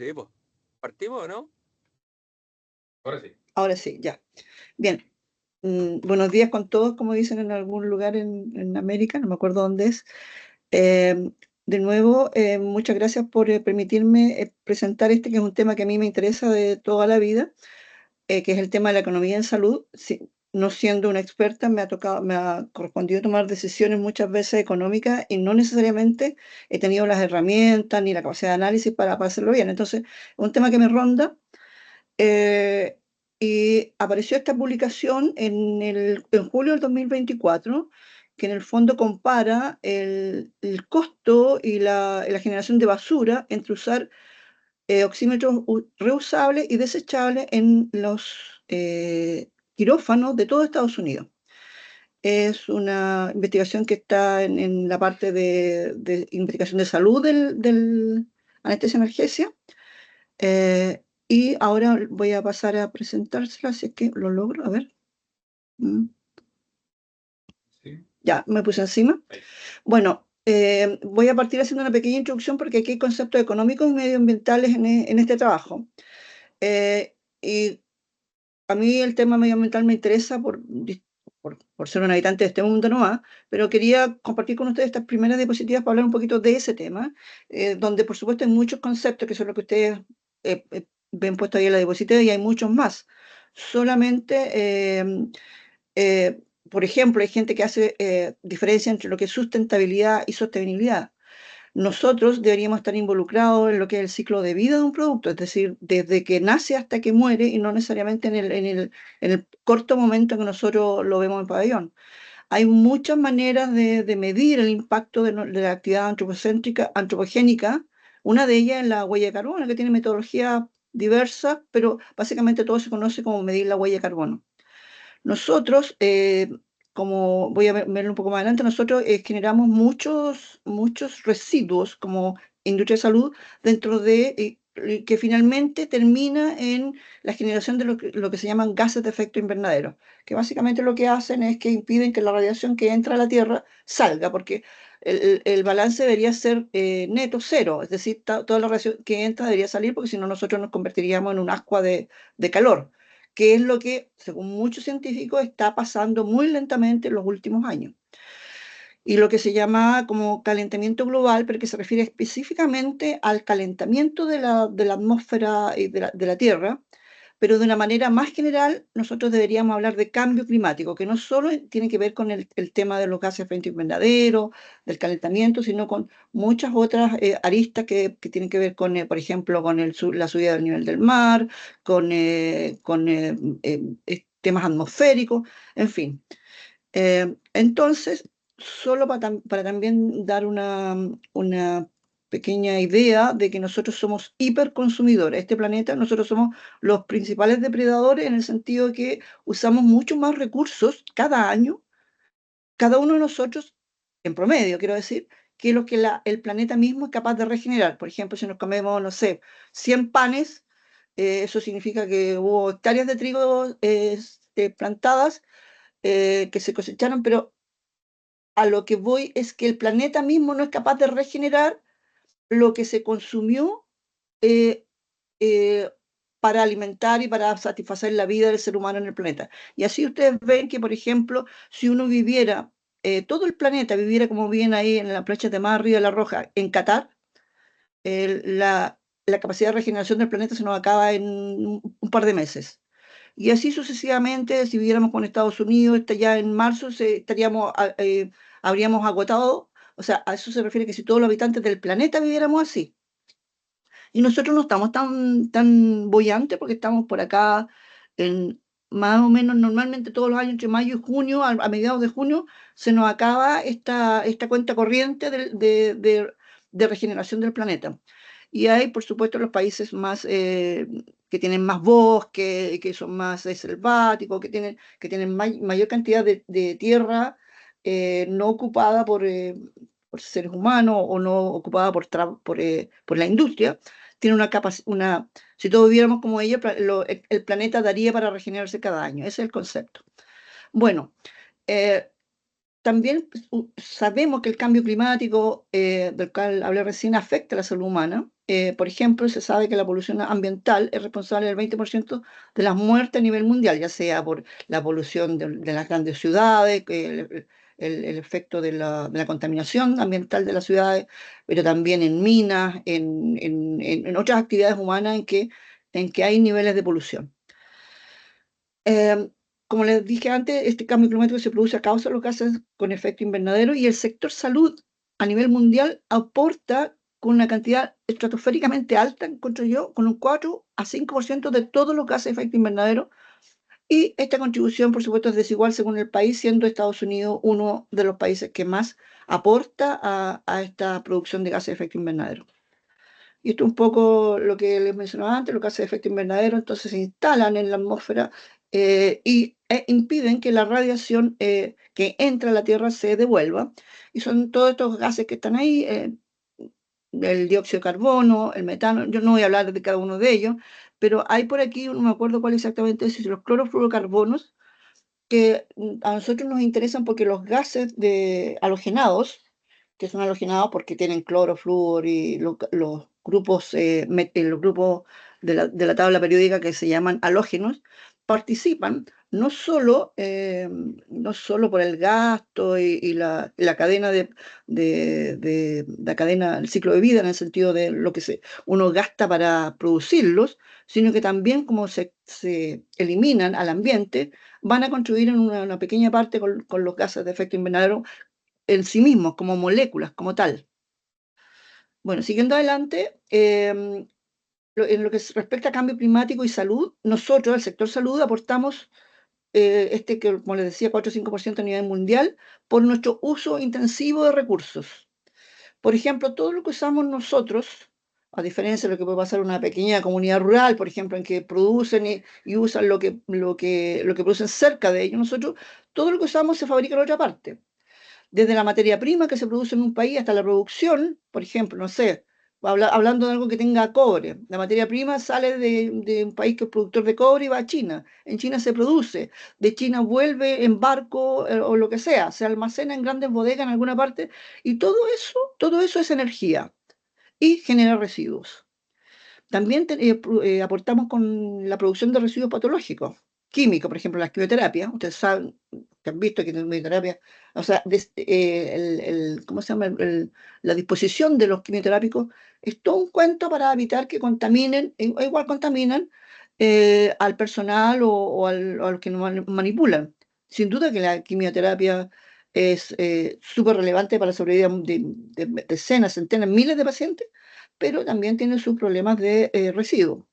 Sí, pues. ¿Partimos o no? Ahora sí. Ahora sí, ya. Bien. Buenos días con todos, como dicen en algún lugar en América, no me acuerdo dónde es. De nuevo, muchas gracias por permitirme presentar este, que es un tema que a mí me interesa de toda la vida, que es el tema de la economía en salud. No siendo una experta, me ha correspondido tomar decisiones muchas veces económicas y no necesariamente he tenido las herramientas ni la capacidad de análisis para hacerlo bien. Entonces, es un tema que me ronda. Y apareció esta publicación en julio del 2024, que en el fondo compara el costo y la generación de basura entre usar oxímetros reusables y desechables en los quirófanos de todo Estados Unidos. Es una investigación que está en la parte de investigación de salud del anestesia analgesia. Y ahora voy a pasar a presentársela, si es que lo logro. A ver. Sí. Ya, me puse encima. Ahí. Bueno, voy a partir haciendo una pequeña introducción porque aquí hay conceptos económicos y medioambientales en este trabajo. Y a mí el tema medioambiental me interesa por ser un habitante de este mundo nomás, pero quería compartir con ustedes estas primeras diapositivas para hablar un poquito de ese tema, donde por supuesto hay muchos conceptos que son los que ustedes ven puesto ahí en la diapositiva y hay muchos más. Solamente, por ejemplo, hay gente que hace diferencia entre lo que es sustentabilidad y sostenibilidad. Nosotros deberíamos estar involucrados en lo que es el ciclo de vida de un producto, es decir, desde que nace hasta que muere y no necesariamente en el corto momento en que nosotros lo vemos en pabellón. Hay muchas maneras de medir el impacto de la actividad antropogénica. Una de ellas es la huella de carbono, que tiene metodologías diversas, pero básicamente todo se conoce como medir la huella de carbono. Nosotros, como voy a verlo un poco más adelante, nosotros generamos muchos residuos como industria de salud dentro de que finalmente termina en la generación de lo que se llaman gases de efecto invernadero, que básicamente lo que hacen es que impiden que la radiación que entra a la Tierra salga, porque el balance debería ser neto cero, es decir, toda la radiación que entra debería salir, porque si no nosotros nos convertiríamos en un ascua de calor, que es lo que, según muchos científicos, está pasando muy lentamente en los últimos años. Y lo que se llama como calentamiento global, pero que se refiere específicamente al calentamiento de la atmósfera y de la Tierra, pero de una manera más general, nosotros deberíamos hablar de cambio climático, que no solo tiene que ver con el tema de los gases de efecto invernadero, del calentamiento, sino con muchas otras aristas que tienen que ver con, por ejemplo, con la subida del nivel del mar, con temas atmosféricos, en fin. Entonces, solo para también dar una pequeña idea de que nosotros somos hiperconsumidores. Este planeta, nosotros somos los principales depredadores en el sentido de que usamos mucho más recursos cada año, cada uno de nosotros, en promedio, quiero decir, que lo que el planeta mismo es capaz de regenerar. Por ejemplo, si nos comemos, no sé, 100 panes, eso significa que hubo hectáreas de trigo plantadas, que se cosecharon, pero a lo que voy es que el planeta mismo no es capaz de regenerar lo que se consumió eh, eh, para alimentar y para satisfacer la vida del ser humano en el planeta. Y así ustedes ven que, por ejemplo, si uno viviera, todo el planeta viviera como viven ahí en la plancha de mar, Río de la Roja, en Qatar, la capacidad de regeneración del planeta se nos acaba en un par de meses. Y así sucesivamente, si viviéramos con Estados Unidos, ya en marzo habríamos agotado, o sea, a eso se refiere que si todos los habitantes del planeta viviéramos así. Y nosotros no estamos tan bollantes porque estamos por acá en más o menos normalmente todos los años entre mayo y junio, a mediados de junio, se nos acaba esta cuenta corriente de regeneración del planeta. Y hay, por supuesto, los países más que tienen más bosque, que son más selváticos, que tienen mayor cantidad de tierra no ocupada por seres humanos o no ocupada por la industria. Tiene si todos viviéramos como ella, el planeta daría para regenerarse cada año. Ese es el concepto. Bueno, también sabemos que el cambio climático, del cual hablé recién, afecta a la salud humana. Por ejemplo, se sabe que la polución ambiental es responsable del 20% de las muertes a nivel mundial, ya sea por la polución de las grandes ciudades, el efecto de la contaminación ambiental de las ciudades, pero también en minas, en otras actividades humanas en que hay niveles de polución. Como les dije antes, este cambio climático se produce a causa de los gases con efecto invernadero y el sector salud a nivel mundial aporta con una cantidad estratosféricamente alta, encuentro yo, con un 4 a 5% de todos los gases de efecto invernadero. Y esta contribución, por supuesto, es desigual según el país, siendo Estados Unidos uno de los países que más aporta a esta producción de gases de efecto invernadero. Y esto es un poco lo que les mencionaba antes, los gases de efecto invernadero, entonces se instalan en la atmósfera e impiden que la radiación que entra a la Tierra se devuelva. Y son todos estos gases que están ahí, el dióxido de carbono, el metano, yo no voy a hablar de cada uno de ellos, pero hay por aquí, no me acuerdo cuál exactamente es, los clorofluorocarbonos, que a nosotros nos interesan porque los gases halogenados, que son halogenados porque tienen cloro, flúor y los grupos, los grupos de la tabla periódica que se llaman halógenos, participan no solo por el gasto y la cadena la cadena, el ciclo de vida en el sentido de lo que uno gasta para producirlos, sino que también como se eliminan al ambiente, van a contribuir en una pequeña parte con los gases de efecto invernadero en sí mismos, como moléculas, como tal. Bueno, siguiendo adelante, en lo que respecta a cambio climático y salud, nosotros, el sector salud, aportamos que, como les decía, 4 o 5% a nivel mundial por nuestro uso intensivo de recursos. Por ejemplo, todo lo que usamos nosotros, a diferencia de lo que puede pasar en una pequeña comunidad rural, por ejemplo, en que producen y usan lo que producen cerca de ellos, nosotros, todo lo que usamos se fabrica en otra parte. Desde la materia prima que se produce en un país hasta la producción, por ejemplo, no sé, hablando de algo que tenga cobre, la materia prima sale de un país que es productor de cobre y va a China. En China se produce, de China vuelve en barco o lo que sea, se almacena en grandes bodegas en alguna parte y todo eso es energía y genera residuos. También aportamos con la producción de residuos patológicos, químicos, por ejemplo, las quimioterapias. Ustedes saben, que han visto que la quimioterapia, o sea, ¿cómo se llama? La disposición de los quimioterápicos es todo un cuento para evitar que contaminen, o igual contaminan al personal o a los que nos manipulan. Sin duda que la quimioterapia es súper relevante para la sobrevida de decenas, centenas, miles de pacientes, pero también tiene sus problemas de residuos.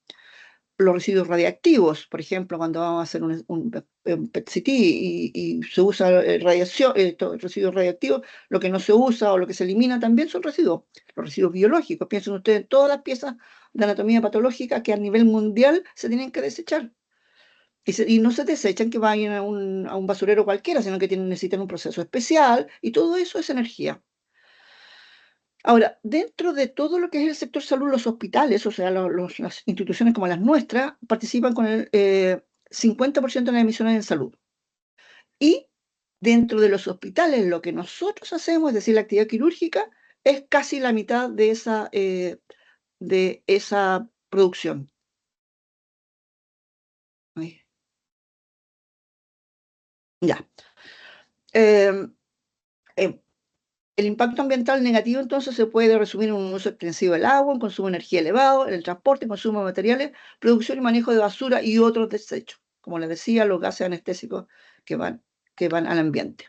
Los residuos radiactivos, por ejemplo, cuando vamos a hacer un PET-CT y se usa radiación, residuos radiactivos, lo que no se usa o lo que se elimina también son residuos. Los residuos biológicos, piensen ustedes en todas las piezas de anatomía patológica que a nivel mundial se tienen que desechar. Y no se desechan que vayan a un basurero cualquiera, sino que necesitan un proceso especial y todo eso es energía. Ahora, dentro de todo lo que es el sector salud, los hospitales, o sea, las instituciones como las nuestras, participan con el 50% de las emisiones en salud. Y dentro de los hospitales, lo que nosotros hacemos, es decir, la actividad quirúrgica, es casi la mitad de esa producción. Ay. Ya. Em, em, El impacto ambiental negativo entonces se puede resumir en un uso extensivo del agua, un consumo de energía elevado, en el transporte, consumo de materiales, producción y manejo de basura y otros desechos. Como les decía, los gases anestésicos que van al ambiente.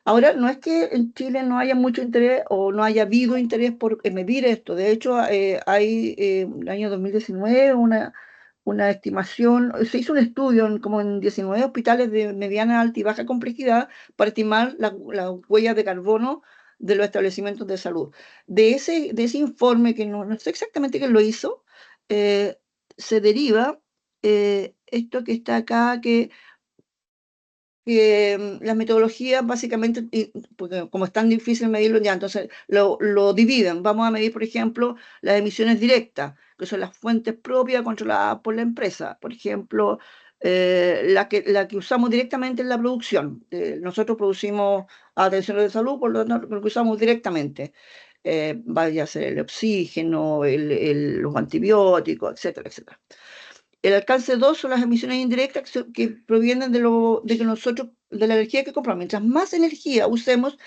Ahora, no es que en Chile no haya mucho interés o no haya habido interés por medir esto. De hecho, hay en el año 2019 una estimación, se hizo un estudio como en 19 hospitales de mediana, alta y baja complejidad para estimar las huellas de carbono de los establecimientos de salud. De ese informe, que no sé exactamente quién lo hizo, se deriva esto que está acá, que las metodologías básicamente, porque como es tan difícil medirlo ya, entonces lo dividen. Vamos a medir, por ejemplo, las emisiones directas, que son las fuentes propias controladas por la empresa. Por ejemplo, la que usamos directamente en la producción. Nosotros producimos atención de salud, por lo tanto, lo que usamos directamente. Vaya a ser el oxígeno, los antibióticos, etcétera, etcétera. El alcance 2 son las emisiones indirectas que provienen de la energía que compramos. Mientras más energía usemos,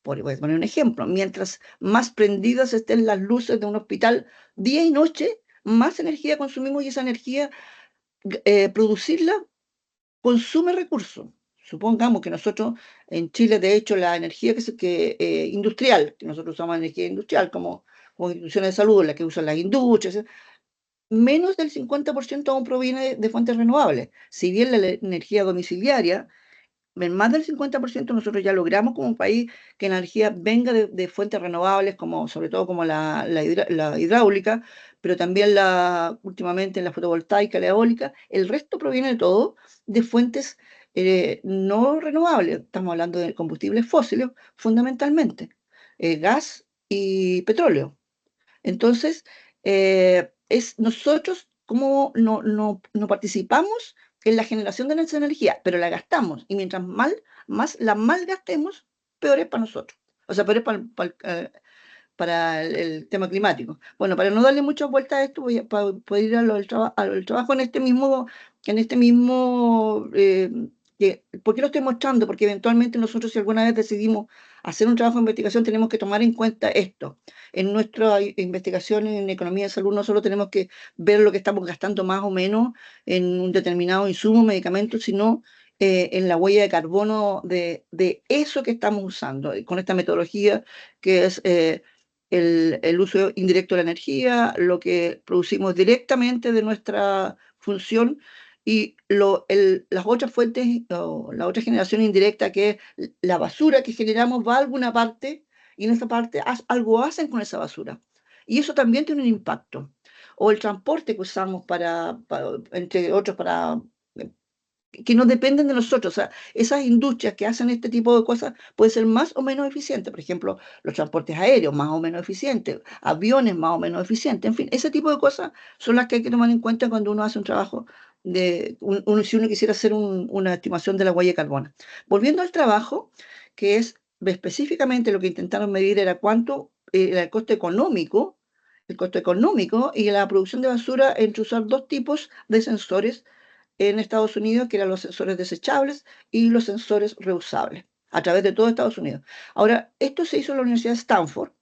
voy a poner un ejemplo, mientras más prendidas estén las luces de un hospital día y noche, más energía consumimos y esa energía, producirla consume recursos. Supongamos que nosotros en Chile, de hecho, la energía industrial, que nosotros usamos energía industrial como instituciones de salud, la que usan las industrias, menos del 50% aún proviene de fuentes renovables. Si bien la energía domiciliaria, en más del 50% nosotros ya logramos como un país que la energía venga de fuentes renovables, sobre todo como la hidráulica, pero también últimamente la fotovoltaica, la eólica. El resto proviene de todo de fuentes no renovables. Estamos hablando de combustibles fósiles, fundamentalmente, gas y petróleo. Entonces, nosotros como no participamos en la generación de nuestra energía, pero la gastamos. Y mientras más la malgastemos, peor es para nosotros. O sea, peor es para el tema climático. Bueno, para no darle muchas vueltas a esto, voy a poder ir al trabajo en este mismo, ¿por qué lo estoy mostrando? Porque eventualmente nosotros, si alguna vez decidimos hacer un trabajo de investigación, tenemos que tomar en cuenta esto. En nuestra investigación en economía de salud no solo tenemos que ver lo que estamos gastando más o menos en un determinado insumo, medicamento, sino en la huella de carbono de eso que estamos usando, con esta metodología que es el uso indirecto de la energía, lo que producimos directamente de nuestra función y las otras fuentes, o la otra generación indirecta, que es la basura que generamos, va a alguna parte y en esa parte algo hacen con esa basura. Y eso también tiene un impacto. O el transporte que usamos entre otros, que no dependen de nosotros. O sea, esas industrias que hacen este tipo de cosas pueden ser más o menos eficientes. Por ejemplo, los transportes aéreos más o menos eficientes, aviones más o menos eficientes. En fin, ese tipo de cosas son las que hay que tomar en cuenta cuando uno hace un trabajo si uno quisiera hacer una estimación de la huella de carbono. Volviendo al trabajo, que es específicamente lo que intentaron medir era cuánto era el costo económico y la producción de basura entre usar dos tipos de sensores en Estados Unidos, que eran los sensores desechables y los sensores reusables, a través de todo Estados Unidos. Ahora, esto se hizo en la Universidad de Stanford.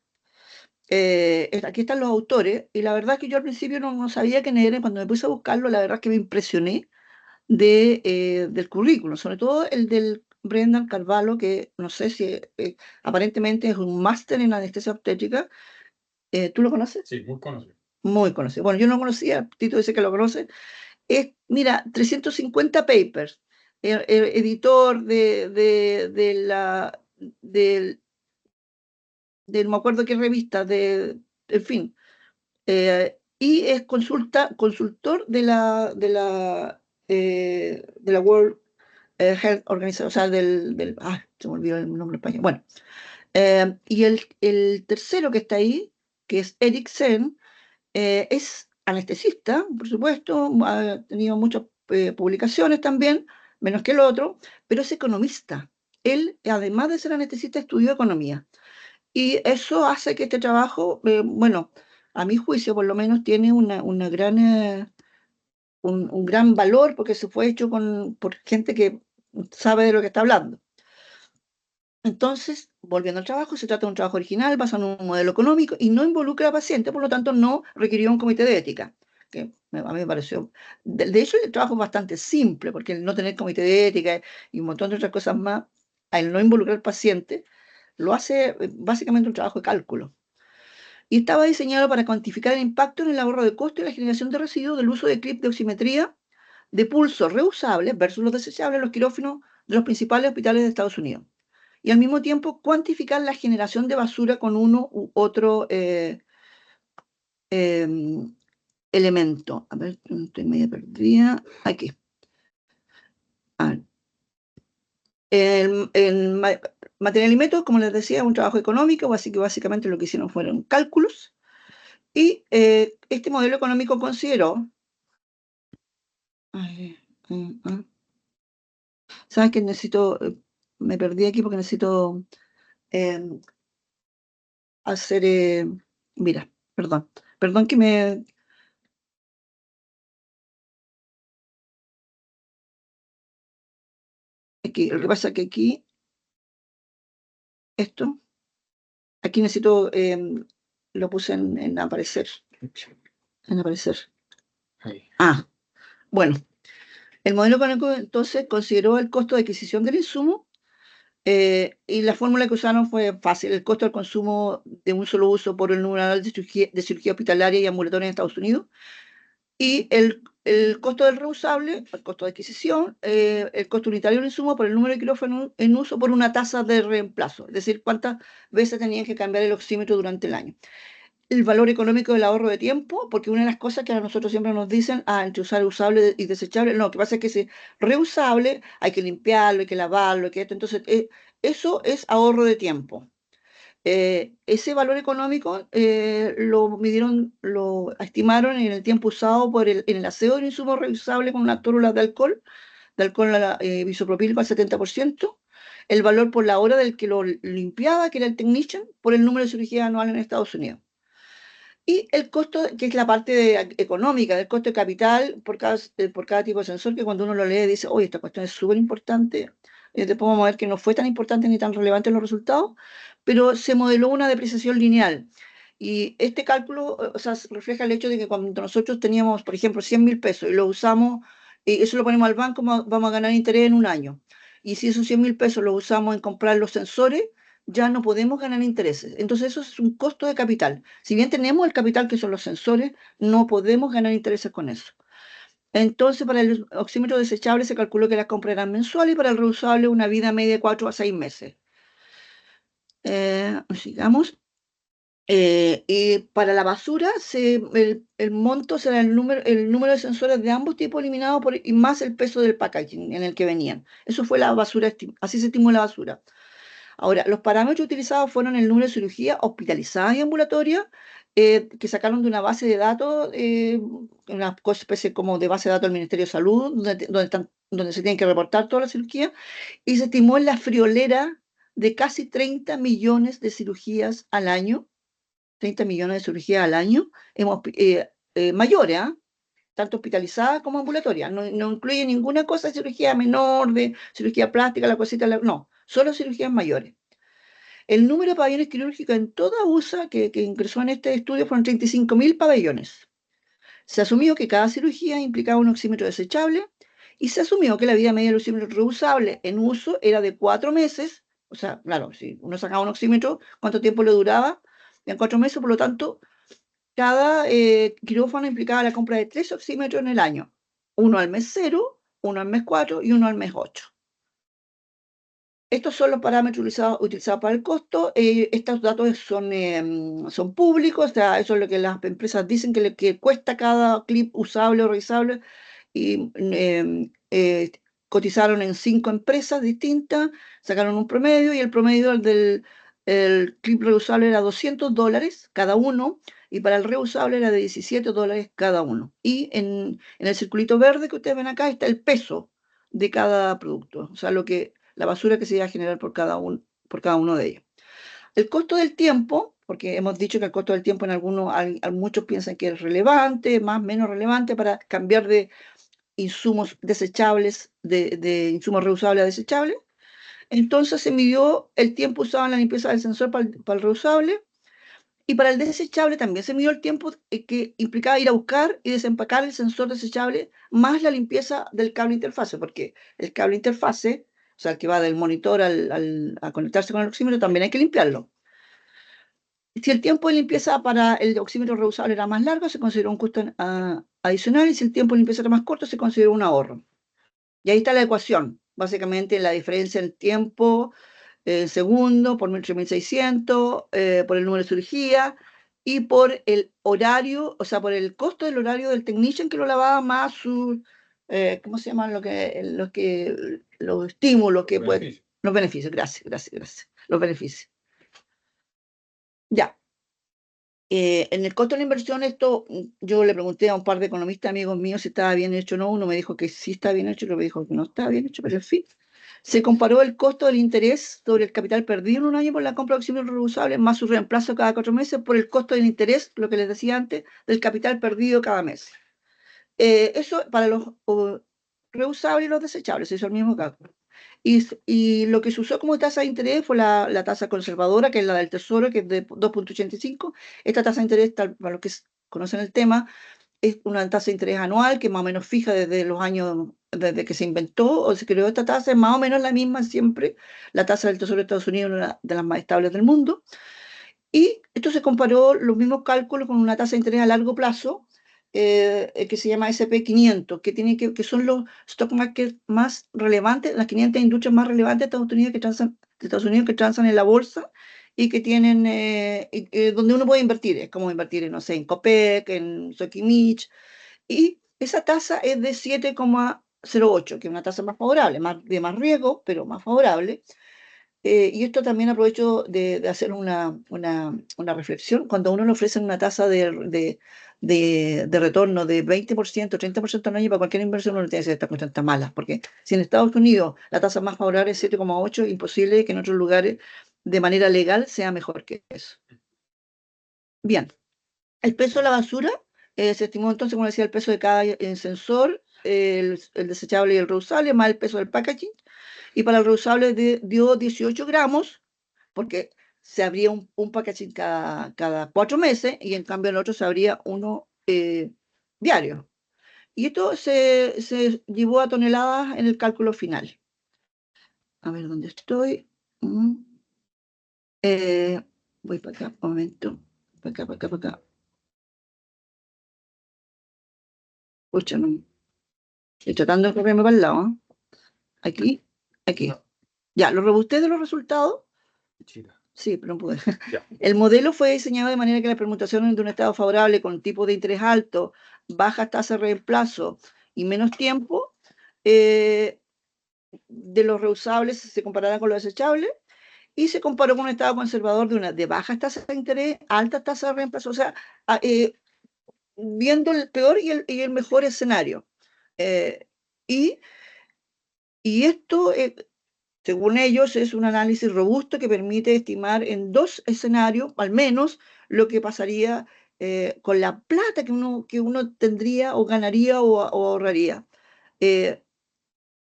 Aquí están los autores, y la verdad es que yo al principio no sabía quién eran. Cuando me puse a buscarlo, la verdad es que me impresioné del currículum, sobre todo el del Brendan Carvalho, que no sé si aparentemente es un máster en anestesia obstétrica. ¿Tú lo conoces? Sí, muy conocido. Muy conocido. Bueno, yo no conocía, Tito dice que lo conoce. Mira, 350 papers, editor no me acuerdo qué revista, en fin, y es consultor de la World Health Organization, o sea, se me olvidó el nombre en español. Bueno, y el tercero que está ahí, que es Eric Sen, es anestesista, por supuesto, ha tenido muchas publicaciones también, menos que el otro, pero es economista. Él, además de ser anestesista, estudió economía. Y eso hace que este trabajo, bueno, a mi juicio por lo menos, tiene un gran valor porque se fue hecho por gente que sabe de lo que está hablando. Entonces, volviendo al trabajo, se trata de un trabajo original basado en un modelo económico y no involucra a pacientes, por lo tanto no requirió un comité de ética, que a mí me pareció. De hecho, el trabajo es bastante simple, porque el no tener comité de ética y un montón de otras cosas más, al no involucrar al paciente, lo hace básicamente un trabajo de cálculo. Y estaba diseñado para cuantificar el impacto en el ahorro de costo y la generación de residuos del uso de clips de oximetría de pulso reusables versus los desechables en los quirófanos de los principales hospitales de Estados Unidos. Y al mismo tiempo cuantificar la generación de basura con uno u otro elemento. A ver, estoy medio perdida. Aquí. A ver. El material y método, como les decía, es un trabajo económico, así que básicamente lo que hicieron fueron cálculos. Y este modelo económico consideró, ¿Sabes que necesito? Me perdí aquí porque necesito hacer. Mira, perdón que me. Aquí, lo que pasa es que aquí necesito, lo puse en aparecer. En aparecer. Ahí. Bueno, el modelo económico entonces consideró el costo de adquisición del insumo y la fórmula que usaron fue fácil: el costo del consumo de un solo uso por el número anual de cirugía hospitalaria y ambulatoria en Estados Unidos, y el costo del reusable, el costo de adquisición, el costo unitario del insumo por el número de quirófanos en uso por una tasa de reemplazo, es decir, cuántas veces tenían que cambiar el oxímetro durante el año. El valor económico del ahorro de tiempo, porque una de las cosas que a nosotros siempre nos dicen, entre usar usable y desechable, no, lo que pasa es que ese reusable hay que limpiarlo, hay que lavarlo, hay que esto, entonces eso es ahorro de tiempo. Ese valor económico lo midieron, lo estimaron en el tiempo usado en el aseo del insumo reusable con unas tórulas de alcohol isopropílico al 70%, el valor por la hora del que lo limpiaba, que era el technician, por el número de cirugías anuales en Estados Unidos. Y el costo, que es la parte económica, del costo de capital por cada tipo de sensor, que cuando uno lo lee dice, oye, esta cuestión es súper importante. Después vamos a ver que no fue tan importante ni tan relevante en los resultados, pero se modeló una depreciación lineal. Y este cálculo, o sea, refleja el hecho de que cuando nosotros teníamos, por ejemplo, 100.000 pesos y lo usamos, y eso lo ponemos al banco, vamos a ganar interés en un año. Y si esos 100.000 pesos los usamos en comprar los sensores, ya no podemos ganar intereses. Entonces eso es un costo de capital. Si bien tenemos el capital que son los sensores, no podemos ganar intereses con eso. Entonces, para el oxímetro desechable se calculó que las compras eran mensuales y para el reusable una vida media de 4 a 6 meses. Sigamos. Y para la basura, el monto será el número de sensores de ambos tipos eliminados y más el peso del packaging en el que venían. Eso fue la basura, así se estimó la basura. Ahora, los parámetros utilizados fueron el número de cirugías hospitalizadas y ambulatorias, que sacaron de una base de datos, una especie como de base de datos del Ministerio de Salud, donde se tienen que reportar todas las cirugías, y se estimó en la friolera de casi 30 millones de cirugías al año, 30 millones de cirugías al año, mayores, tanto hospitalizadas como ambulatorias. No incluye ninguna cosa de cirugía menor, de cirugía plástica, la cosita, no, solo cirugías mayores. El número de pabellones quirúrgicos en toda USA que ingresó en este estudio fueron 35.000 pabellones. Se asumió que cada cirugía implicaba un oxímetro desechable y se asumió que la vida media del oxímetro reusable en uso era de 4 meses. O sea, claro, si uno sacaba un oxímetro, ¿cuánto tiempo le duraba? En 4 meses, por lo tanto, cada quirófano implicaba la compra de 3 oxímetros en el año. Uno al mes 0, uno al mes 4 y uno al mes 8. Estos son los parámetros utilizados para el costo. Estos datos son públicos, o sea, eso es lo que las empresas dicen que cuesta cada clip usable o revisable. Y cotizaron en 5 empresas distintas, sacaron un promedio y el promedio el clip reusable era $200 cada uno y para el reusable era de $17 cada uno. Y en el circulito verde que ustedes ven acá está el peso de cada producto, o sea, la basura que se iba a generar por cada uno de ellos. El costo del tiempo, porque hemos dicho que el costo del tiempo en muchos piensan que es relevante, más o menos relevante para cambiar de insumos desechables, de insumos reusables a desechables. Entonces se midió el tiempo usado en la limpieza del sensor para el reusable, y para el desechable también se midió el tiempo que implicaba ir a buscar y desempacar el sensor desechable, más la limpieza del cable interfase, porque el cable interfase, o sea, el que va del monitor a conectarse con el oxímetro, también hay que limpiarlo. Si el tiempo de limpieza para el oxímetro reusable era más largo, se consideró un costo adicional, y si el tiempo de limpieza era más corto, se consideró un ahorro. Y ahí está la ecuación, básicamente la diferencia en tiempo, segundo, por 1600, por el número de cirugía y por el horario, o sea, por el costo del horario del technician que lo lavaba, más sus, ¿cómo se llaman? Los estímulos que pueden, los beneficios, gracias, los beneficios. Ya. En el costo de la inversión, esto yo le pregunté a un par de economistas amigos míos si estaba bien hecho o no. Uno me dijo que sí está bien hecho, otro me dijo que no estaba bien hecho, pero en fin. Se comparó el costo del interés sobre el capital perdido en un año por la compra de oxímetros reusables más su reemplazo cada 4 meses por el costo del interés, lo que les decía antes, del capital perdido cada mes. Eso para los reusables y los desechables, se hizo el mismo cálculo. Y lo que se usó como tasa de interés fue la tasa conservadora, que es la del Tesoro, que es de 2,85. Esta tasa de interés, para los que conocen el tema, es una tasa de interés anual que más o menos fija desde los años, desde que se inventó o se creó esta tasa, es más o menos la misma siempre. La tasa del Tesoro de Estados Unidos es una de las más estables del mundo. Y esto se comparó los mismos cálculos con una tasa de interés a largo plazo, que se llama SP500, que son los stock market más relevantes, las 500 industrias más relevantes de Estados Unidos que transan en la bolsa y que tienen, donde uno puede invertir, es como invertir, no sé, en Copec, en Sokimich, y esa tasa es de 7,08, que es una tasa más favorable, de más riesgo, pero más favorable. Y esto también aprovecho de hacer una reflexión. Cuando a uno le ofrecen una tasa de retorno de 20%, 30% al año para cualquier inversión, uno no tiene que decir esta cuestión está mala, porque si en Estados Unidos la tasa más favorable es 7,8, es imposible que en otros lugares de manera legal sea mejor que eso. Bien, el peso de la basura se estimó entonces, como decía, el peso de cada sensor, el desechable y el reusable, más el peso del packaging. Y para el reusable dio 18 gramos, porque se abría un packaging cada 4 meses y en cambio en el otro se abría uno diario. Y esto se llevó a toneladas en el cálculo final. A ver dónde estoy. Voy para acá, un momento. Para acá, para acá, para acá. Pucha, no. Estoy tratando de correrme para el lado. Aquí, aquí. No. Ya, lo robusté de los resultados. China. Sí, pero no pude. Ya. El modelo fue diseñado de manera que las permutaciones de un estado favorable con tipo de interés alto, bajas tasas de reemplazo y menos tiempo de los reusables se comparará con los desechables y se comparó con un estado conservador de bajas tasas de interés, altas tasas de reemplazo, o sea, viendo el peor y el mejor escenario. Y, y esto según ellos, es un análisis robusto que permite estimar en 2 escenarios, al menos, lo que pasaría con la plata que uno tendría o ganaría o ahorraría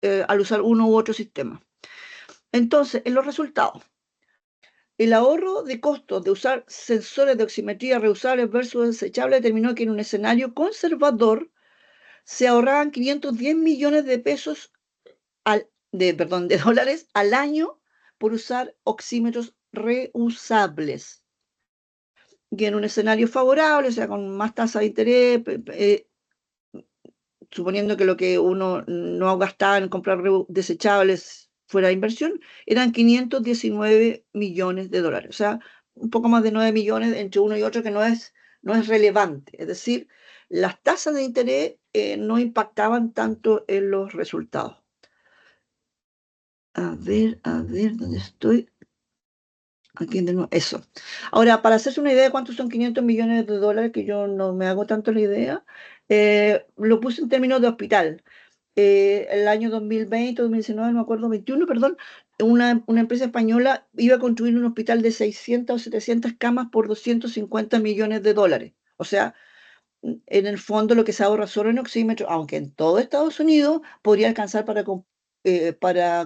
al usar uno u otro sistema. Entonces, en los resultados, el ahorro de costos de usar sensores de oximetría reusables versus desechables determinó que en un escenario conservador se ahorraban 510 millones de pesos de dólares al año por usar oxímetros reusables. Y en un escenario favorable, o sea, con más tasa de interés, suponiendo que lo que uno no gastaba en comprar desechables fuera de inversión, eran 519 millones de dólares. O sea, un poco más de 9 millones entre uno y otro, que no es relevante. Es decir, las tasas de interés no impactaban tanto en los resultados. A ver, ¿dónde estoy? Aquí de nuevo, eso. Ahora, para hacerse una idea de cuántos son 500 millones de dólares, que yo no me hago tanto la idea, lo puse en términos de hospital. El año 2020, 2019, no me acuerdo, 21, perdón, una empresa española iba a construir un hospital de 600 o 700 camas por 250 millones de dólares. O sea, en el fondo lo que se ahorra solo en oxímetros, aunque en todo Estados Unidos podría alcanzar para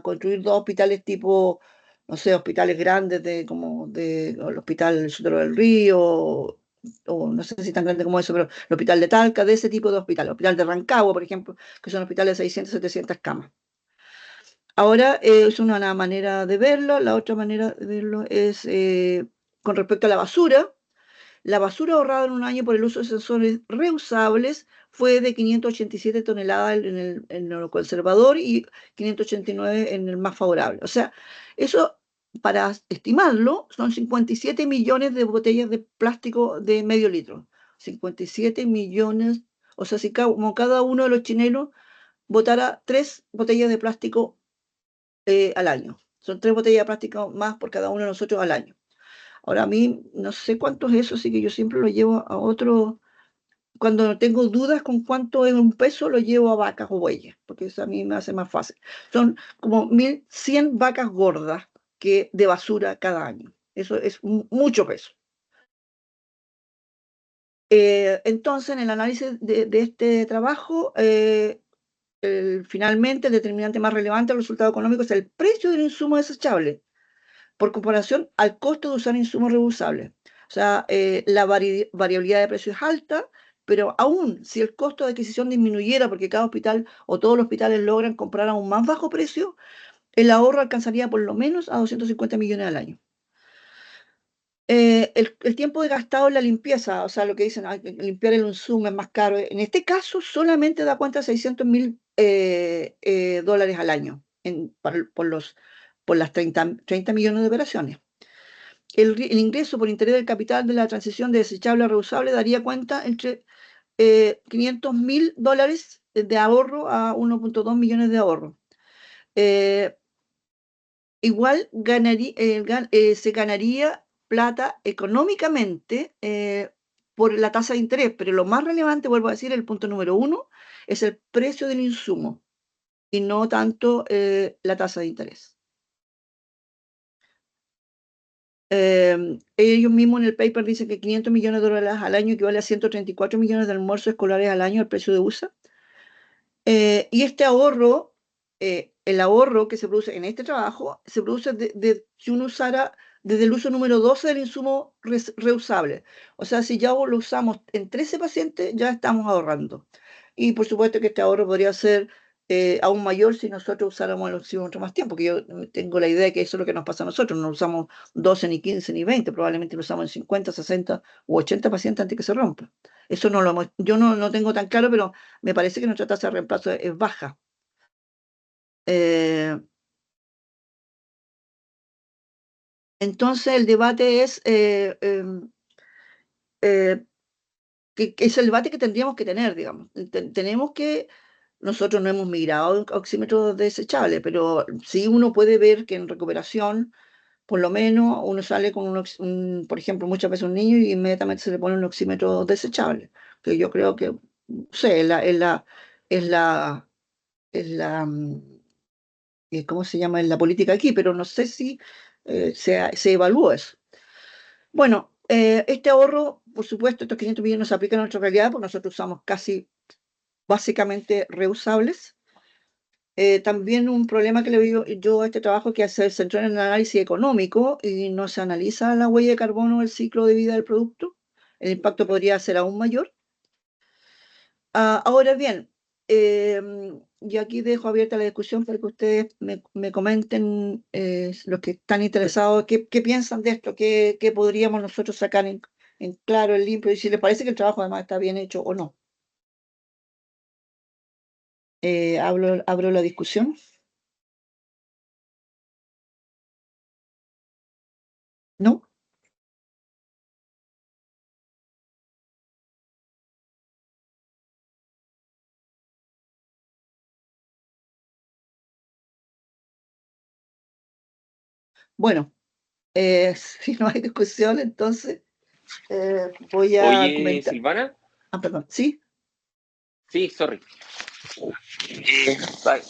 construir 2 hospitales tipo, no sé, hospitales grandes como el Hospital Sotero del Río, o no sé si tan grande como eso, pero el Hospital de Talca, de ese tipo de hospitales. Hospital de Rancagua, por ejemplo, que son hospitales de 600, 700 camas. Ahora es una manera de verlo. La otra manera de verlo es con respecto a la basura. La basura ahorrada en un año por el uso de sensores reusables fue de 587 toneladas en el conservador y 589 en el más favorable. O sea, eso, para estimarlo, son 57 millones de botellas de plástico de medio litro. 57 millones, o sea, si como cada uno de los chilenos botara 3 botellas de plástico al año. Son 3 botellas de plástico más por cada uno de nosotros al año. Ahora a mí no sé cuánto es eso, así que yo siempre lo llevo a otro. Cuando tengo dudas con cuánto es un peso, lo llevo a vacas o bueyes, porque eso a mí me hace más fácil. Son como 1.100 vacas gordas de basura cada año. Eso es mucho peso. Entonces, en el análisis de este trabajo, finalmente el determinante más relevante del resultado económico es el precio del insumo desechable, por comparación al costo de usar insumos reusables. O sea, la variabilidad de precio es alta, pero aún si el costo de adquisición disminuyera porque cada hospital o todos los hospitales logran comprar a un más bajo precio, el ahorro alcanzaría por lo menos a 250 millones al año. El tiempo gastado en la limpieza, o sea, lo que dicen, limpiar el insumo es más caro. En este caso, solamente da cuenta de $600.000 dólares al año por las 30 millones de operaciones. El ingreso por interés del capital de la transición de desechable a reusable daría cuenta entre $500.000 de ahorro a 1.2 millones de ahorro. Igual se ganaría plata económicamente por la tasa de interés, pero lo más relevante, vuelvo a decir, el punto número 1, es el precio del insumo y no tanto la tasa de interés. Ellos mismos en el paper dicen que 500 millones de dólares al año equivale a 134 millones de almuerzos escolares al año, el precio de USA. Y este ahorro, el ahorro que se produce en este trabajo, se produce si uno usara desde el uso número 12 del insumo reusable. O sea, si ya lo usamos en 13 pacientes, ya estamos ahorrando. Y por supuesto que este ahorro podría ser aún mayor si nosotros usáramos el oxímetro más tiempo, porque yo tengo la idea de que eso es lo que nos pasa a nosotros. No usamos 12, ni 15, ni 20, probablemente lo usamos en 50, 60 u 80 pacientes antes que se rompa. Eso yo no tengo tan claro, pero me parece que nuestra tasa de reemplazo es baja. Entonces el debate es, que es el debate que tendríamos que tener, digamos. Tenemos que, nosotros no hemos migrado a oxímetros desechables, pero sí uno puede ver que en recuperación, por lo menos, uno sale con por ejemplo, muchas veces un niño y inmediatamente se le pone un oxímetro desechable, que yo creo que, no sé, es la ¿cómo se llama? En la política aquí, pero no sé si se evalúa eso. Bueno, este ahorro, por supuesto, estos 500 millones no se aplican a nuestra realidad, porque nosotros usamos casi básicamente reusables. También un problema que le veo yo a este trabajo que se centró en el análisis económico y no se analiza la huella de carbono o el ciclo de vida del producto. El impacto podría ser aún mayor. Ahora bien, yo aquí dejo abierta la discusión para que ustedes me comenten, los que están interesados, qué piensan de esto, qué podríamos nosotros sacar en claro, en limpio, y si les parece que el trabajo además está bien hecho o no. Abro la discusión. ¿No? Bueno, si no hay discusión, entonces voy a Oye, comentar. Silvana. Perdón, ¿sí? Sí, sorry. Vale.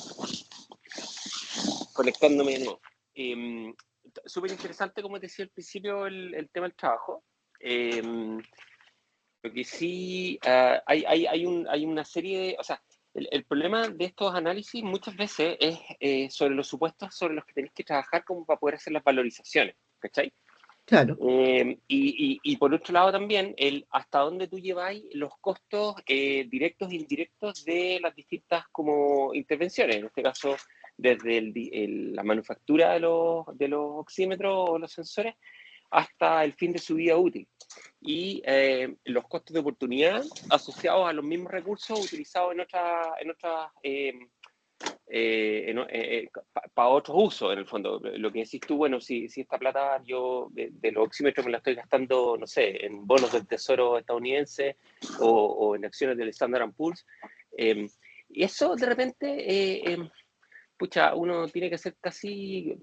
Conectándome de nuevo. Súper interesante, como te decía al principio, el tema del trabajo. Lo que sí, hay una serie de... O sea, el problema de estos análisis muchas veces es sobre los supuestos sobre los que tenéis que trabajar como para poder hacer las valorizaciones, ¿cachai? Claro. Y por otro lado también, hasta dónde tú lleváis los costos directos e indirectos de las distintas como intervenciones, en este caso desde la manufactura de los oxímetros o los sensores hasta el fin de su vida útil. Y los costos de oportunidad asociados a los mismos recursos utilizados en otras para otros usos, en el fondo. Lo que decís tú, bueno, si esta plata yo de los oxímetros me la estoy gastando, no sé, en bonos del Tesoro estadounidense o en acciones del Standard & Poor's, y eso de repente pucha, uno tiene que hacer casi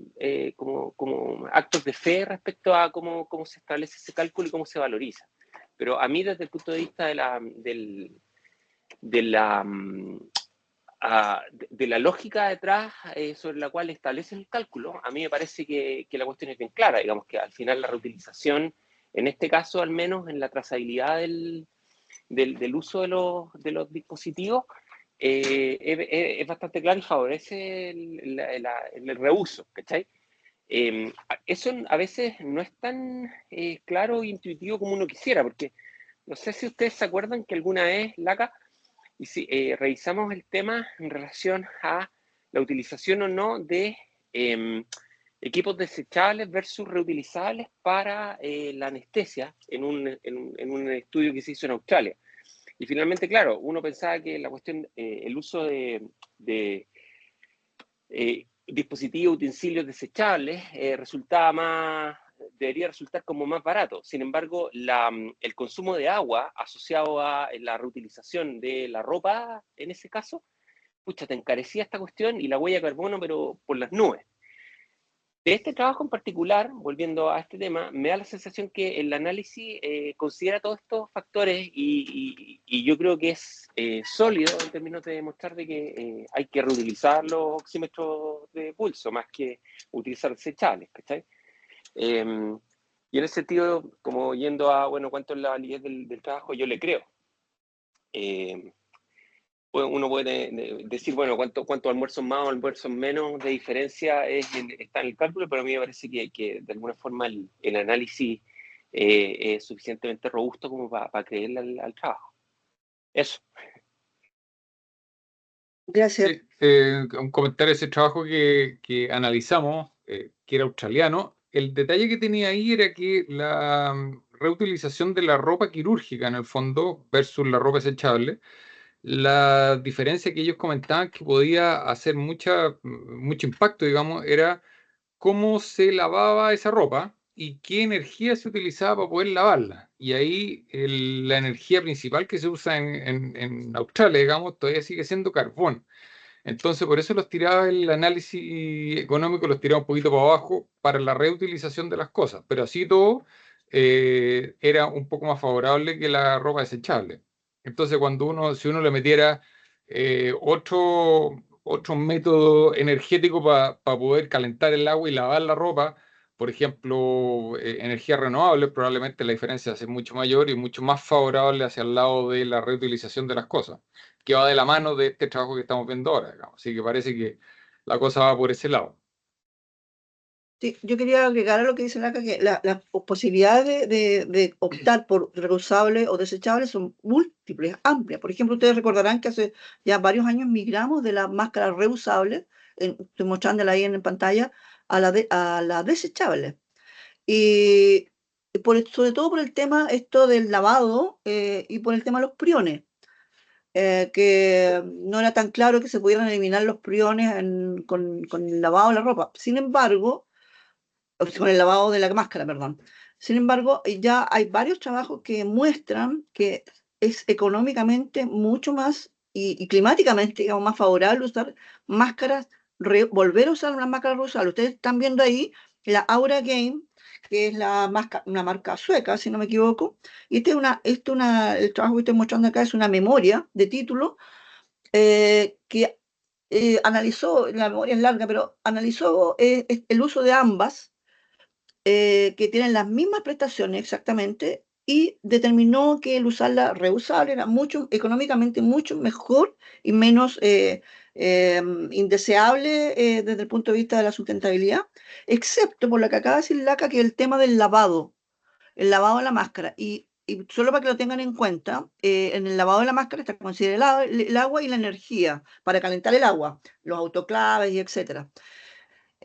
como actos de fe respecto a cómo se establece ese cálculo y cómo se valoriza. Pero a mí, desde el punto de vista de la lógica detrás sobre la cual establece el cálculo, a mí me parece que la cuestión es bien clara. Digamos que al final la reutilización, en este caso al menos en la trazabilidad del uso de los dispositivos, es bastante claro y favorece el reuso, ¿cachai? Eso a veces no es tan claro e intuitivo como uno quisiera, porque no sé si ustedes se acuerdan que alguna vez, Laca, y si revisamos el tema en relación a la utilización o no de equipos desechables versus reutilizables para la anestesia en un estudio que se hizo en Australia. Y finalmente, claro, uno pensaba que la cuestión, el uso de dispositivos, utensilios desechables, debería resultar como más barato. Sin embargo, el consumo de agua asociado a la reutilización de la ropa, en ese caso, pucha, te encarecía esta cuestión y la huella de carbono, pero por las nubes. De este trabajo en particular, volviendo a este tema, me da la sensación que el análisis considera todos estos factores y yo creo que es sólido en términos de demostrar de que hay que reutilizar los oxímetros de pulso más que utilizar desechables, ¿cachai? Y en ese sentido, como yendo a, bueno, cuánto es la validez del trabajo, yo le creo. Uno puede decir, bueno, cuántos almuerzos más o almuerzos menos de diferencia está en el cálculo, pero a mí me parece que de alguna forma el análisis es suficientemente robusto como para creerle al trabajo. Eso. Gracias. Sí, un comentario de ese trabajo que analizamos, que era australiano. El detalle que tenía ahí era que la reutilización de la ropa quirúrgica, en el fondo, versus la ropa desechable, la diferencia que ellos comentaban que podía hacer mucho impacto, digamos, era cómo se lavaba esa ropa y qué energía se utilizaba para poder lavarla. Y ahí la energía principal que se usa en Australia, digamos, todavía sigue siendo carbón. Entonces, por eso los tiraba el análisis económico, los tiraba un poquito para abajo para la reutilización de las cosas. Pero así todo, era un poco más favorable que la ropa desechable. Entonces, si uno le metiera otro método energético para poder calentar el agua y lavar la ropa, por ejemplo, energía renovable, probablemente la diferencia va a ser mucho mayor y mucho más favorable hacia el lado de la reutilización de las cosas, que va de la mano de este trabajo que estamos viendo ahora, digamos. Así que parece que la cosa va por ese lado. Sí, yo quería agregar a lo que dice Laca que las posibilidades de optar por reusables o desechables son múltiples, amplias. Por ejemplo, ustedes recordarán que hace ya varios años migramos de las máscaras reusables, estoy mostrándola ahí en pantalla, a la desechable. Y sobre todo por el tema esto del lavado y por el tema de los priones. Que no era tan claro que se pudieran eliminar los priones con el lavado de la ropa. Sin embargo, con el lavado de la máscara, perdón. Sin embargo, ya hay varios trabajos que muestran que es económicamente mucho más y climáticamente, digamos, más favorable usar máscaras, volver a usar una máscara reusable. Ustedes están viendo ahí la Aura Game, que es una marca sueca, si no me equivoco. Y el trabajo que estoy mostrando acá es una memoria de título que analizó, la memoria es larga, pero analizó el uso de ambas que tienen las mismas prestaciones exactamente y determinó que el usarla reusable era económicamente mucho mejor y menos indeseable desde el punto de vista de la sustentabilidad, excepto por lo que acaba de decir Laca, que el tema del lavado, el lavado de la máscara. Y solo para que lo tengan en cuenta, en el lavado de la máscara está considerado el agua y la energía para calentar el agua, los autoclaves y etcétera.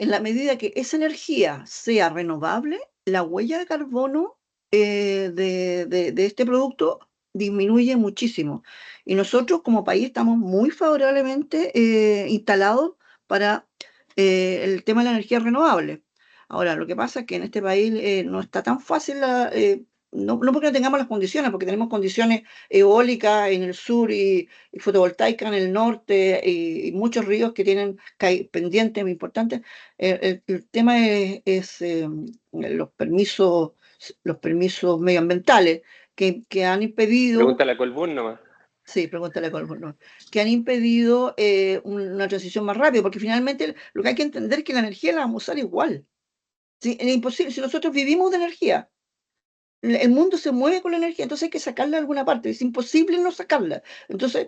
En la medida que esa energía sea renovable, la huella de carbono de este producto disminuye muchísimo. Y nosotros como país estamos muy favorablemente instalados para el tema de la energía renovable. Ahora, lo que pasa es que en este país no está tan fácil no porque no tengamos las condiciones, porque tenemos condiciones eólicas en el sur y fotovoltaicas en el norte y muchos ríos que tienen pendientes muy importantes. El tema es los permisos medioambientales que han impedido. Pregúntale a Colbún nomás. Sí, pregúntale a Colbún, no, que han impedido una transición más rápida, porque finalmente lo que hay que entender es que la energía la vamos a usar igual. Sí, es imposible, si nosotros vivimos de energía, el mundo se mueve con la energía, entonces hay que sacarla de alguna parte, es imposible no sacarla. Entonces,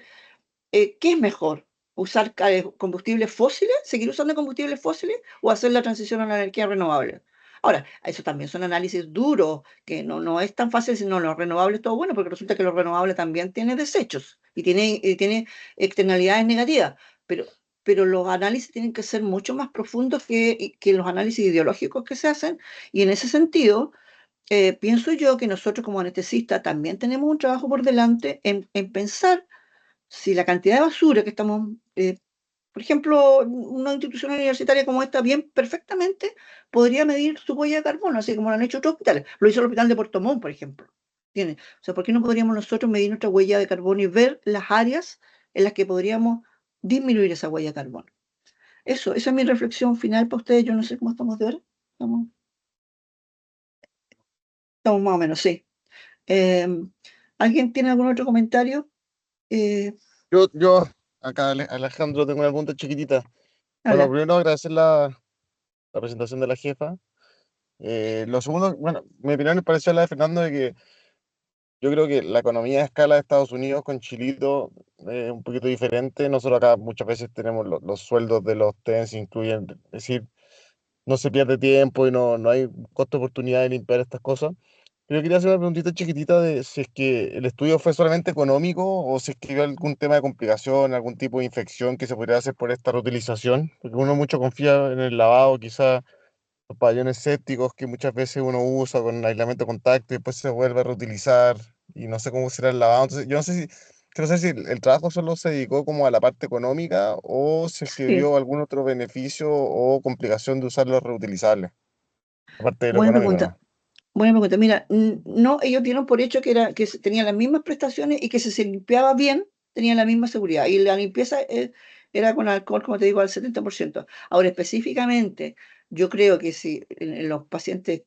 ¿qué es mejor? ¿Usar combustibles fósiles, seguir usando combustibles fósiles o hacer la transición a la energía renovable? Ahora, eso también son análisis duros, que no es tan fácil decir, no, los renovables todo bueno, porque resulta que los renovables también tienen desechos y tiene externalidades negativas, pero los análisis tienen que ser mucho más profundos que los análisis ideológicos que se hacen, y en ese sentido pienso yo que nosotros como anestesistas también tenemos un trabajo por delante en pensar si la cantidad de basura que estamos, por ejemplo, una institución universitaria como esta, bien perfectamente podría medir su huella de carbono, así como lo han hecho otros hospitales. Lo hizo el Hospital de Puerto Montt, por ejemplo. ¿Tiene? O sea, ¿por qué no podríamos nosotros medir nuestra huella de carbono y ver las áreas en las que podríamos disminuir esa huella de carbono? Esa es mi reflexión final para ustedes. Yo no sé cómo estamos de hora. Estamos más o menos, sí. ¿Alguien tiene algún otro comentario? Yo acá, Alejandro, tengo una pregunta chiquitita. Bueno, Habla. primero agradecer la presentación de la jefa. Lo segundo, bueno, mi opinión es parecida a la de Fernando, de que yo creo que la economía a escala de Estados Unidos con Chilito es un poquito diferente. Nosotros acá muchas veces tenemos los sueldos de los TENS incluyen, es decir, no se pierde tiempo y no hay costo de oportunidad de limpiar estas cosas. Pero yo quería hacer una preguntita chiquitita de si es que el estudio fue solamente económico o si es que hubo algún tema de complicación, algún tipo de infección que se podría hacer por esta reutilización. Porque uno mucho confía en el lavado, quizás los pabellones sépticos que muchas veces uno usa con aislamiento de contacto y después se vuelve a reutilizar y no sé cómo será el lavado. Entonces, yo no sé si, quiero saber si el trabajo solo se dedicó como a la parte económica o si es que Sí, vio algún otro beneficio o complicación de usar los reutilizables, aparte de lo buena económico pregunta. nomás. Buena pregunta. Mira, no, ellos dieron por hecho que tenían las mismas prestaciones y que si se limpiaba bien, tenían la misma seguridad. Y la limpieza era con alcohol, como te digo, al 70%. Ahora, específicamente, yo creo que si en los pacientes,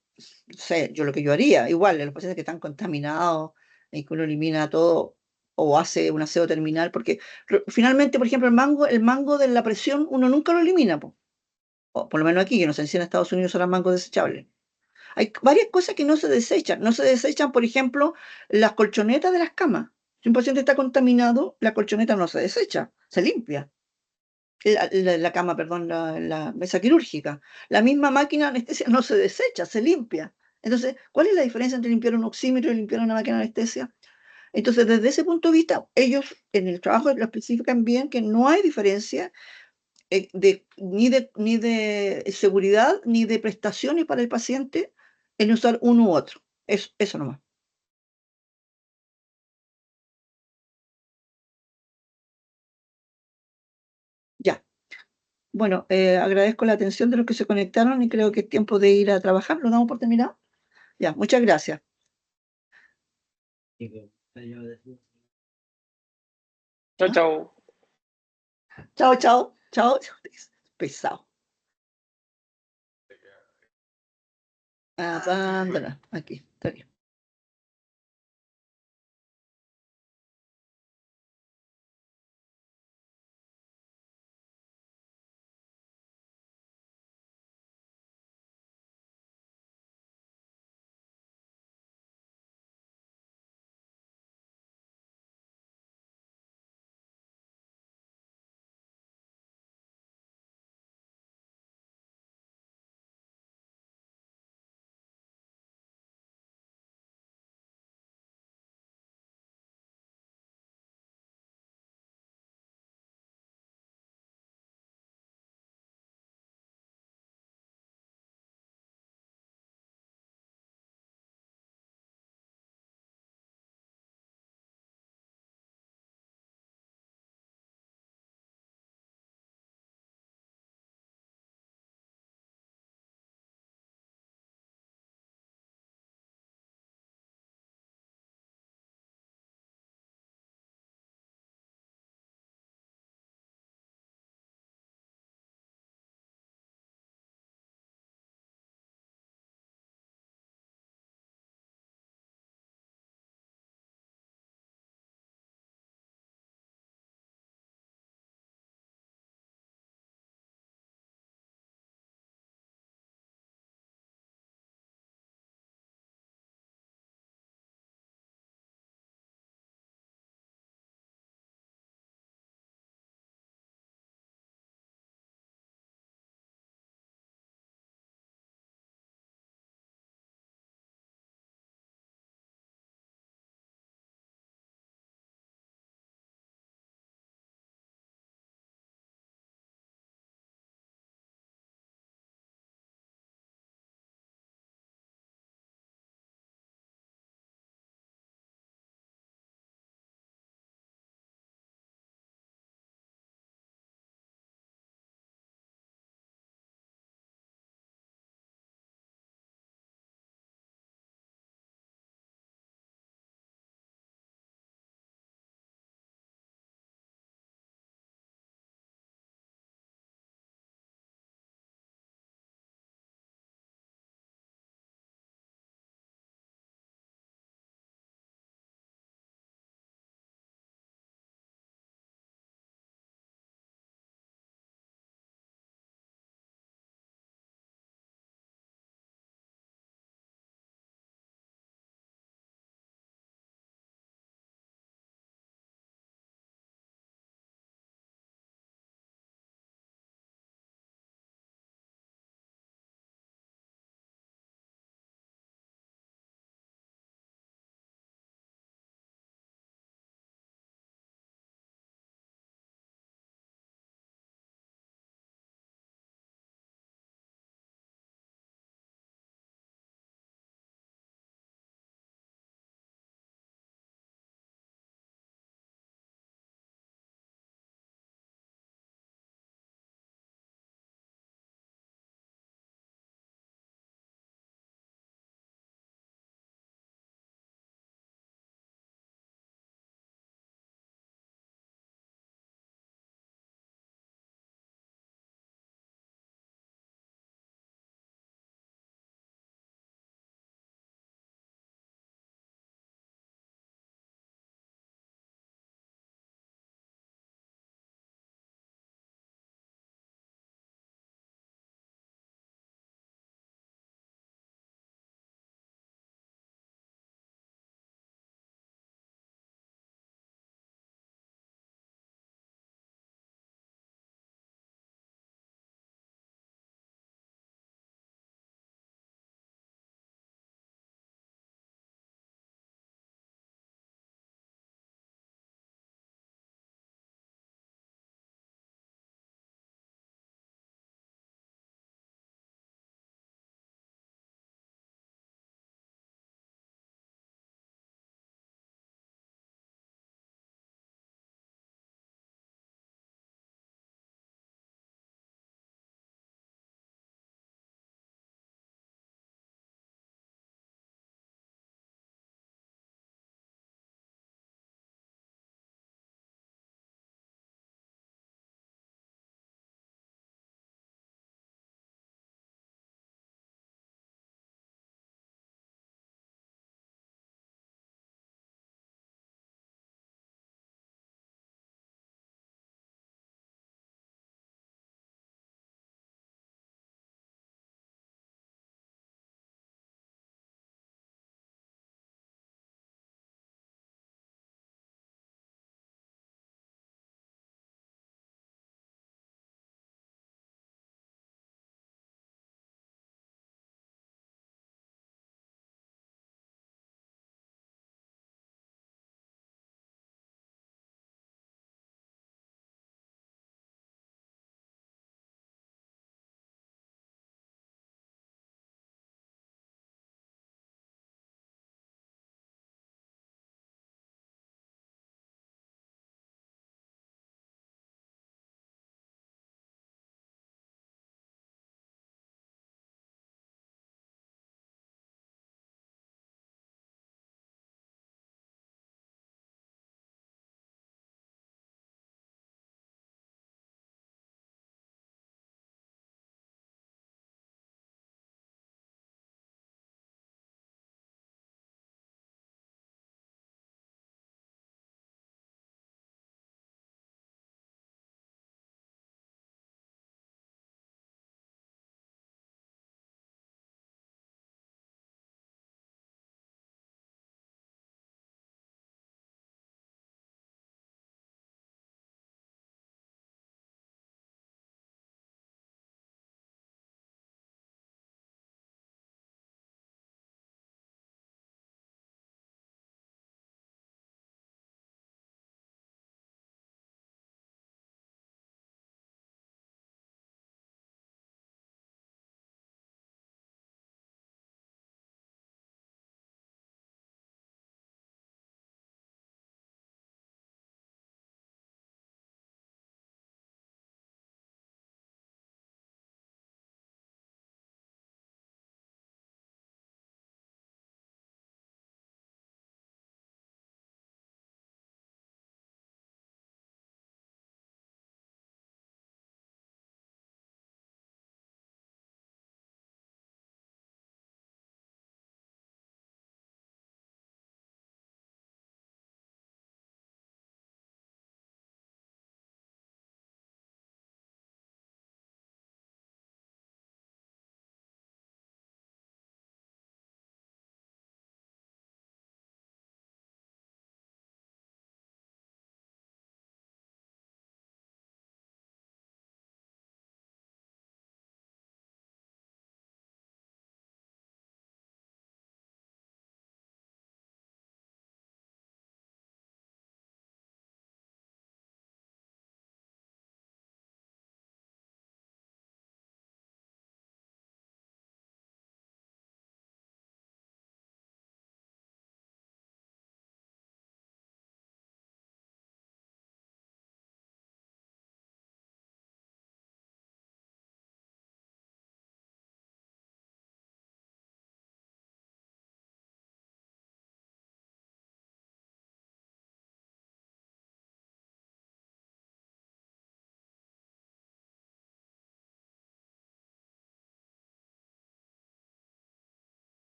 no sé, yo lo que yo haría, igual, en los pacientes que están contaminados, y que uno elimina todo o hace un aseo terminal, porque finalmente, por ejemplo, el mango de la presión, uno nunca lo elimina, po. O por lo menos aquí, yo no sé si en Estados Unidos son mangos desechables. Hay varias cosas que no se desechan. No se desechan, por ejemplo, las colchonetas de las camas. Si un paciente está contaminado, la colchoneta no se desecha, se limpia. La cama, perdón, la mesa quirúrgica. La misma máquina de anestesia no se desecha, se limpia. Entonces, ¿cuál es la diferencia entre limpiar un oxímetro y limpiar una máquina de anestesia? Entonces, desde ese punto de vista, ellos en el trabajo lo especifican bien que no hay diferencia ni de seguridad ni de prestaciones para el paciente en usar uno u otro. Eso nomás. Ya. Bueno, agradezco la atención de los que se conectaron y creo que es tiempo de ir a trabajar. ¿Lo damos por terminado? Ya, muchas gracias. Chao, ¿Ah? chao. Chao, chao, chao. Pesado. Abandona. Aquí, está bien.